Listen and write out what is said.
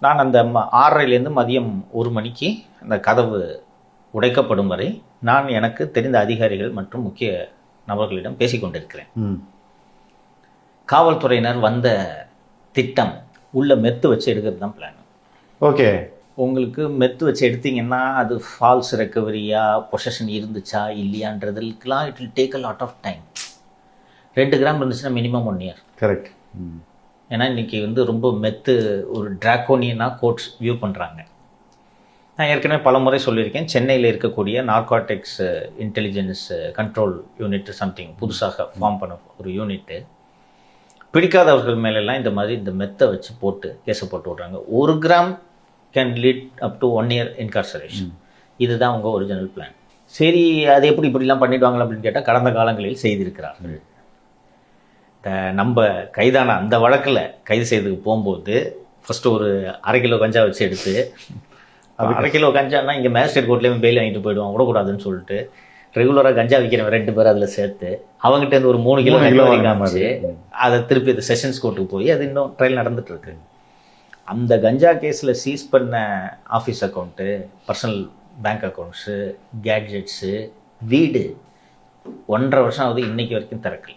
நான் அந்த 6:30லேருந்து மதியம் 1 மணிக்கு அந்த கதவு உடைக்கப்படும் வரை நான் எனக்கு தெரிந்த அதிகாரிகள் மற்றும் முக்கிய நபர்களிடம் பேசிக்கொண்டிருக்கிறேன். காவல்துறையினர் வந்த திட்டம் உள்ள மெத்து வச்சு எடுக்கிறது தான் பிளான். ஓகே, உங்களுக்கு மெத்து வச்சு எடுத்தீங்கன்னா அது ஃபால்ஸ் ரெக்கவரியா, பொசஷன் இருந்துச்சா இல்லையான்றதுக்கெலாம் it will take a lot of time. 2 gram இருந்துச்சுன்னா மினிமம் 1 இயர். கரெக்ட். ஏன்னா இன்றைக்கி ரொம்ப மெத்து ஒரு டிராக்கோனியனாக கோர்ட்ஸ் வியூ பண்ணுறாங்க. நான் ஏற்கனவே பல முறை சொல்லியிருக்கேன், சென்னையில் இருக்கக்கூடிய narcotics intelligence control unit something புதுசாக ஃபார்ம் பண்ண ஒரு யூனிட்டு பிடிக்காதவர்கள் மேலெல்லாம் இந்த மாதிரி இந்த மெத்தை வச்சு போட்டு கேஸை போட்டு விட்றாங்க. 1 gram can lead up to 1 year incarceration. இதுதான் அவங்க ஒரிஜினல் பிளான். சரி, அது இப்படிலாம் பண்ணிடுவாங்களா அப்படின்னு கேட்டால் கடந்த காலங்களில் செய்திருக்கிறார்கள். நம்ம கைதான அந்த வழக்கில் கைது செய்ததுக்கு போகும்போது ஃபஸ்ட்டு ஒரு 1/2 கிலோ கஞ்சா வச்சு எடுத்து 1/2 கிலோ கஞ்சான்னா இங்கே மேஜிஸ்ட்ரேட் கோர்ட்லேயும் பெயில் வாங்கிட்டு போயிடுவான், விடக்கூடாதுன்னு சொல்லிட்டு ரெகுலராக கஞ்சா விற்கிறவன் 2 பேர் அதில் சேர்த்து அவங்ககிட்ட ஒரு 3 கிலோ காமிச்சு அதை திருப்பி அது செஷன்ஸ் கோர்ட்டுக்கு போய் அது இன்னும் ட்ரையல் நடந்துட்டு இருக்கு. அந்த கஞ்சா கேஸில் சீஸ் பண்ண office account, personal bank accounts, gadgets, வீடு 1.5 வருஷம் ஆகுது, இன்னைக்கு வரைக்கும் திறக்கல.